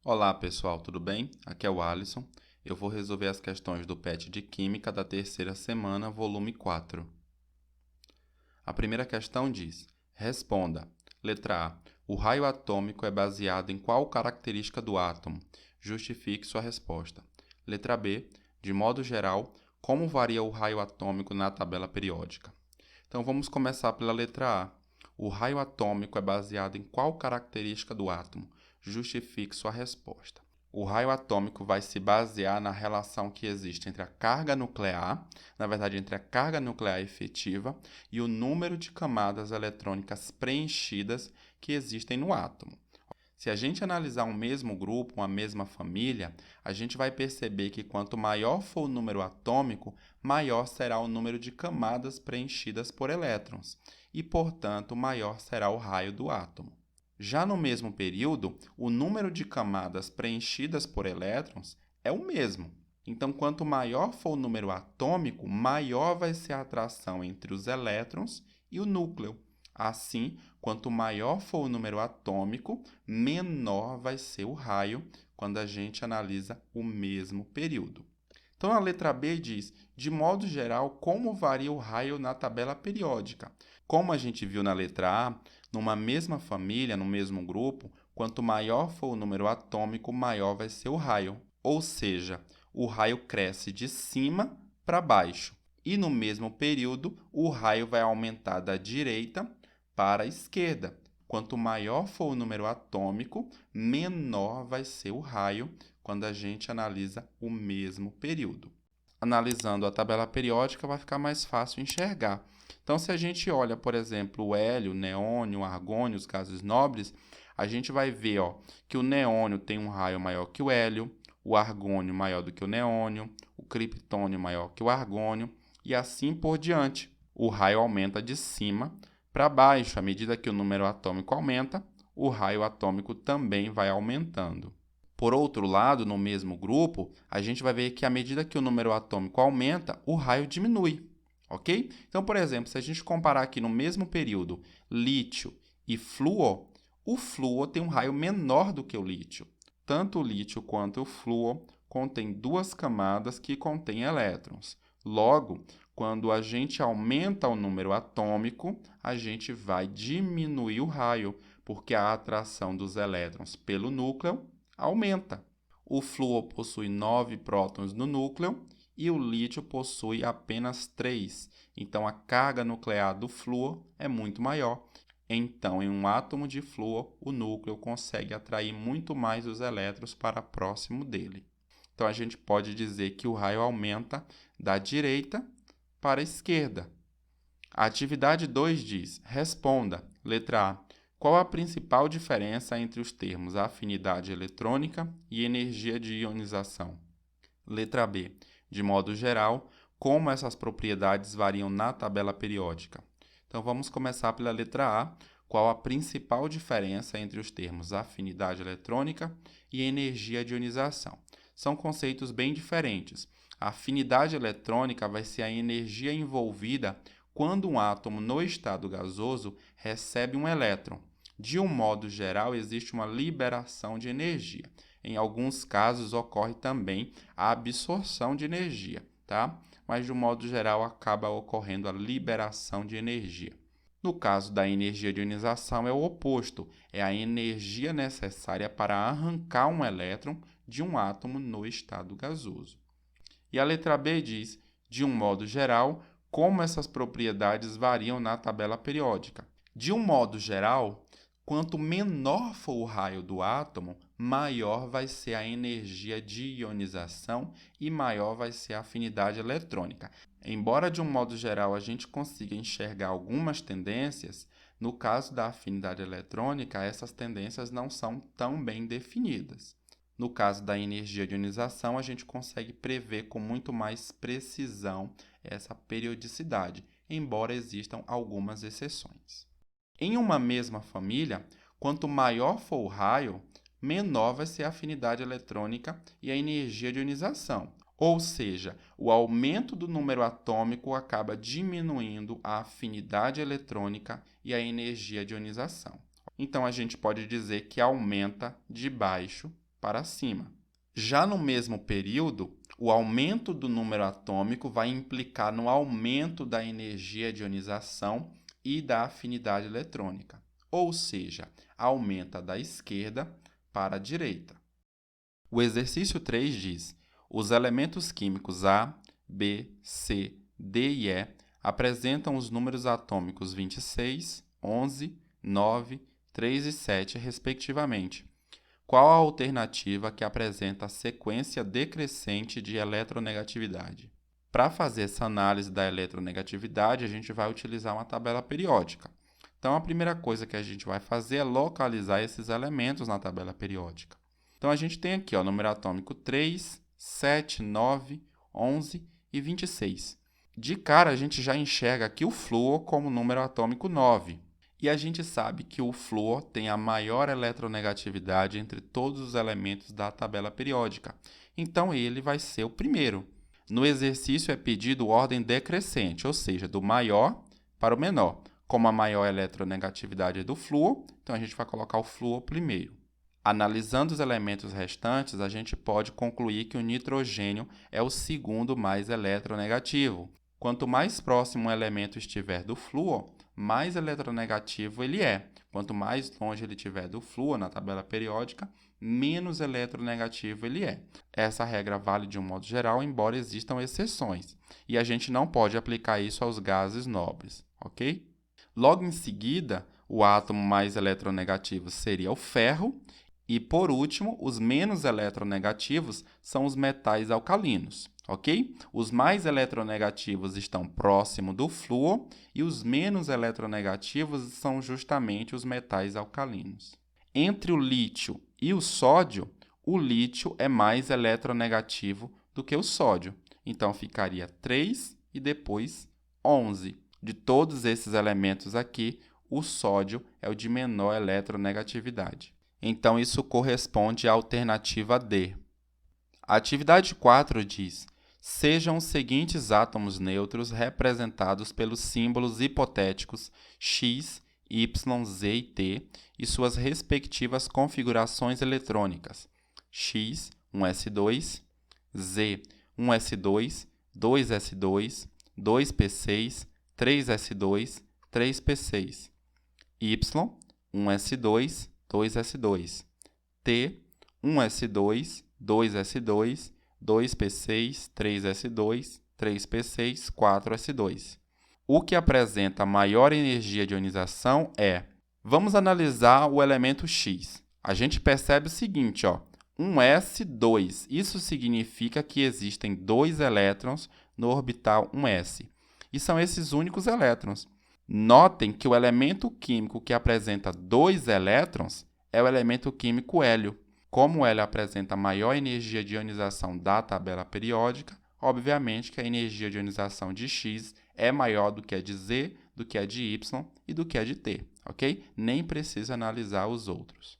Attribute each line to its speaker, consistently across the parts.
Speaker 1: Olá pessoal, tudo bem? Aqui é o Alisson. Eu vou resolver as questões do PET de Química da terceira semana, volume 4. A primeira questão diz: responda. Letra A. O raio atômico é baseado em qual característica do átomo? Justifique sua resposta. Letra B. De modo geral, como varia o raio atômico na tabela periódica? Então vamos começar pela letra A. O raio atômico é baseado em qual característica do átomo? Justifique sua resposta. O raio atômico vai se basear na relação que existe entre a carga nuclear, na verdade, entre a carga nuclear efetiva e o número de camadas eletrônicas preenchidas que existem no átomo. Se a gente analisar um mesmo grupo, uma mesma família, a gente vai perceber que quanto maior for o número atômico, maior será o número de camadas preenchidas por elétrons e, portanto, maior será o raio do átomo. Já no mesmo período, o número de camadas preenchidas por elétrons é o mesmo. Então, quanto maior for o número atômico, maior vai ser a atração entre os elétrons e o núcleo. Assim, quanto maior for o número atômico, menor vai ser o raio quando a gente analisa o mesmo período. Então, a letra B diz, de modo geral, como varia o raio na tabela periódica. Como a gente viu na letra A, numa mesma família, no mesmo grupo, quanto maior for o número atômico, maior vai ser o raio. Ou seja, o raio cresce de cima para baixo. E no mesmo período, o raio vai aumentar da direita para a esquerda. Quanto maior for o número atômico, menor vai ser o raio quando a gente analisa o mesmo período. Analisando a tabela periódica, vai ficar mais fácil enxergar. Então, se a gente olha, por exemplo, o hélio, o neônio, o argônio, os gases nobres, a gente vai ver que o neônio tem um raio maior que o hélio, o argônio maior do que o neônio, o criptônio maior que o argônio, e assim por diante. O raio aumenta de cima para baixo. À medida que o número atômico aumenta, o raio atômico também vai aumentando. Por outro lado, no mesmo grupo, a gente vai ver que à medida que o número atômico aumenta, o raio diminui, ok? Então, por exemplo, se a gente comparar aqui no mesmo período lítio e flúor, o flúor tem um raio menor do que o lítio. Tanto o lítio quanto o flúor contêm duas camadas que contêm elétrons. Logo, quando a gente aumenta o número atômico, a gente vai diminuir o raio, porque a atração dos elétrons pelo núcleo aumenta. O flúor possui 9 prótons no núcleo e o lítio possui apenas 3. Então, a carga nuclear do flúor é muito maior. Então, em um átomo de flúor, o núcleo consegue atrair muito mais os elétrons para próximo dele. Então, a gente pode dizer que o raio aumenta da direita para a esquerda. A atividade 2 diz: responda. Letra A. Qual a principal diferença entre os termos afinidade eletrônica e energia de ionização? Letra B. De modo geral, como essas propriedades variam na tabela periódica? Então, vamos começar pela letra A. Qual a principal diferença entre os termos afinidade eletrônica e energia de ionização? São conceitos bem diferentes. A afinidade eletrônica vai ser a energia envolvida quando um átomo no estado gasoso recebe um elétron. De um modo geral, existe uma liberação de energia. Em alguns casos, ocorre também a absorção de energia, tá? Mas, de um modo geral, acaba ocorrendo a liberação de energia. No caso da energia de ionização, é o oposto, é a energia necessária para arrancar um elétron de um átomo no estado gasoso. E a letra B diz, de um modo geral, como essas propriedades variam na tabela periódica. De um modo geral, quanto menor for o raio do átomo, maior vai ser a energia de ionização e maior vai ser a afinidade eletrônica. Embora, de um modo geral, a gente consiga enxergar algumas tendências, no caso da afinidade eletrônica, essas tendências não são tão bem definidas. No caso da energia de ionização, a gente consegue prever com muito mais precisão essa periodicidade, embora existam algumas exceções. Em uma mesma família, quanto maior for o raio, menor vai ser a afinidade eletrônica e a energia de ionização. Ou seja, o aumento do número atômico acaba diminuindo a afinidade eletrônica e a energia de ionização. Então, a gente pode dizer que aumenta de baixo para cima. Já no mesmo período, o aumento do número atômico vai implicar no aumento da energia de ionização e da afinidade eletrônica, ou seja, aumenta da esquerda para a direita. O exercício 3 diz: os elementos químicos A, B, C, D e E apresentam os números atômicos 26, 11, 9, 3 e 7, respectivamente. Qual a alternativa que apresenta a sequência decrescente de eletronegatividade? Para fazer essa análise da eletronegatividade, a gente vai utilizar uma tabela periódica. Então, a primeira coisa que a gente vai fazer é localizar esses elementos na tabela periódica. Então, a gente tem aqui o número atômico 3, 7, 9, 11 e 26. De cara, a gente já enxerga aqui o flúor como número atômico 9. E a gente sabe que o flúor tem a maior eletronegatividade entre todos os elementos da tabela periódica. Então, ele vai ser o primeiro. No exercício é pedido ordem decrescente, ou seja, do maior para o menor. Como a maior eletronegatividade é do flúor, então a gente vai colocar o flúor primeiro. Analisando os elementos restantes, a gente pode concluir que o nitrogênio é o segundo mais eletronegativo. Quanto mais próximo um elemento estiver do flúor, mais eletronegativo ele é. Quanto mais longe ele estiver do flúor na tabela periódica, menos eletronegativo ele é. Essa regra vale de um modo geral, embora existam exceções. E a gente não pode aplicar isso aos gases nobres, ok? Logo em seguida, o átomo mais eletronegativo seria o ferro. E, por último, os menos eletronegativos são os metais alcalinos, ok? Os mais eletronegativos estão próximo do flúor e os menos eletronegativos são justamente os metais alcalinos. Entre o lítio e o lítio é mais eletronegativo do que o sódio. Então, ficaria 3 e depois 11. De todos esses elementos aqui, o sódio é o de menor eletronegatividade. Então, isso corresponde à alternativa D. A atividade 4 diz: sejam os seguintes átomos neutros representados pelos símbolos hipotéticos X, Y, Z e T e suas respectivas configurações eletrônicas. X, 1s2, Z, 1s2, 2s2, 2p6, 3s2, 3p6. Y, 1s2, 2s2. T, 1s2, 2s2, 2p6, 3s2, 3p6, 4s2. O que apresenta maior energia de ionização é... Vamos analisar o elemento X. A gente percebe o seguinte, 1s2. Isso significa que existem 2 elétrons no orbital 1s. E são esses únicos elétrons. Notem que o elemento químico que apresenta 2 elétrons é o elemento químico hélio. Como o hélio apresenta maior energia de ionização da tabela periódica, obviamente que a energia de ionização de X é maior do que a de Z, do que a de Y e do que a de T, ok? Nem precisa analisar os outros.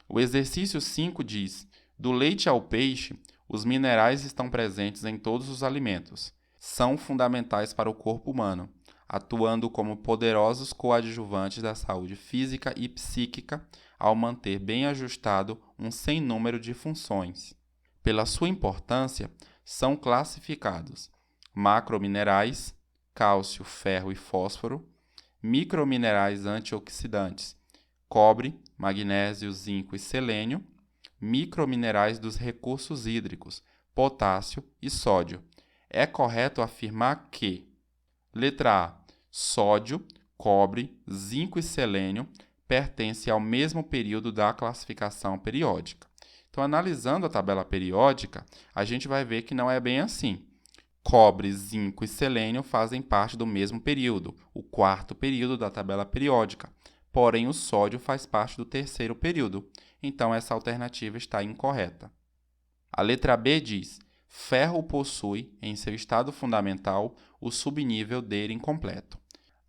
Speaker 1: O exercício 5 diz: do leite ao peixe, os minerais estão presentes em todos os alimentos. São fundamentais para o corpo humano, atuando como poderosos coadjuvantes da saúde física e psíquica, ao manter bem ajustado um sem número de funções. Pela sua importância, são classificados macrominerais, cálcio, ferro e fósforo, microminerais antioxidantes, cobre, magnésio, zinco e selênio, microminerais dos recursos hídricos, potássio e sódio. É correto afirmar que: letra A, sódio, cobre, zinco e selênio pertencem ao mesmo período da classificação periódica. Então, analisando a tabela periódica, a gente vai ver que não é bem assim. Cobre, zinco e selênio fazem parte do mesmo período, o 4º período da tabela periódica. Porém, o sódio faz parte do 3º período. Então, essa alternativa está incorreta. A letra B diz: ferro possui, em seu estado fundamental, o subnível D incompleto.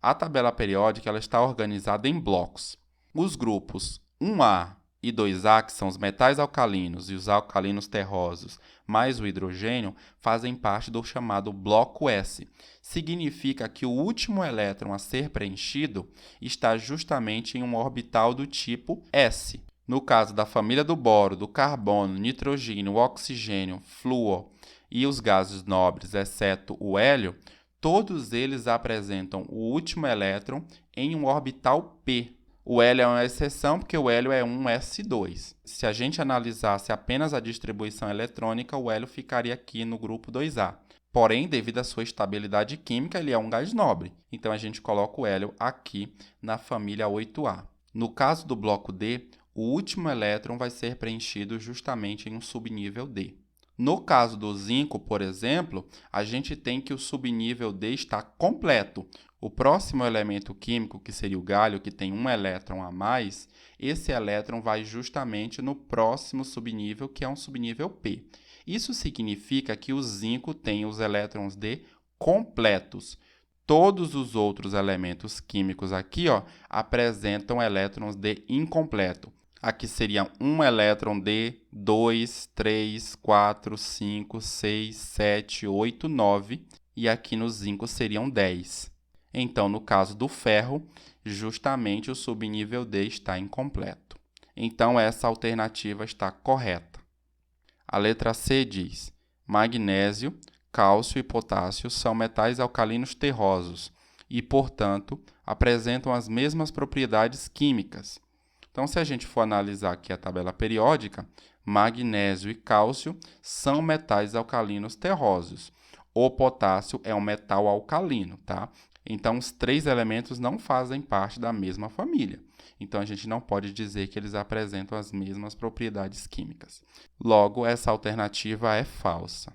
Speaker 1: A tabela periódica ela está organizada em blocos. Os grupos 1A e 2A, que são os metais alcalinos e os alcalinos terrosos, mais o hidrogênio, fazem parte do chamado bloco S. Significa que o último elétron a ser preenchido está justamente em um orbital do tipo S. No caso da família do boro, do carbono, nitrogênio, oxigênio, flúor e os gases nobres, exceto o hélio, todos eles apresentam o último elétron em um orbital p. O hélio é uma exceção porque o hélio é um s2. Se a gente analisasse apenas a distribuição eletrônica, o hélio ficaria aqui no grupo 2A. Porém, devido à sua estabilidade química, ele é um gás nobre. Então, a gente coloca o hélio aqui na família 8A. No caso do bloco D, o último elétron vai ser preenchido justamente em um subnível D. No caso do zinco, por exemplo, a gente tem que o subnível D está completo. O próximo elemento químico, que seria o galho, que tem um elétron a mais, esse elétron vai justamente no próximo subnível, que é um subnível P. Isso significa que o zinco tem os elétrons D completos. Todos os outros elementos químicos aqui, apresentam elétrons D incompleto. Aqui seria um elétron D, 2, 3, 4, 5, 6, 7, 8, 9. E aqui no zinco seriam 10. Então, no caso do ferro, justamente o subnível D está incompleto. Então, essa alternativa está correta. A letra C diz: magnésio, cálcio e potássio são metais alcalinos terrosos e, portanto, apresentam as mesmas propriedades químicas. Então, se a gente for analisar aqui a tabela periódica, magnésio e cálcio são metais alcalinos terrosos. O potássio é um metal alcalino, tá? Então, os três elementos não fazem parte da mesma família. Então, a gente não pode dizer que eles apresentam as mesmas propriedades químicas. Logo, essa alternativa é falsa.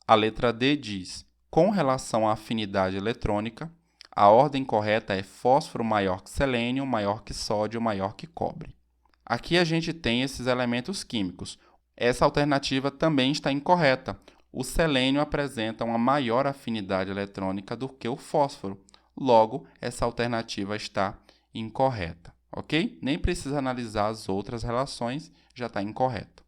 Speaker 1: A letra D diz: com relação à afinidade eletrônica, a ordem correta é fósforo maior que selênio, maior que sódio, maior que cobre. Aqui a gente tem esses elementos químicos. Essa alternativa também está incorreta. O selênio apresenta uma maior afinidade eletrônica do que o fósforo. Logo, essa alternativa está incorreta, ok? Nem precisa analisar as outras relações, já está incorreta.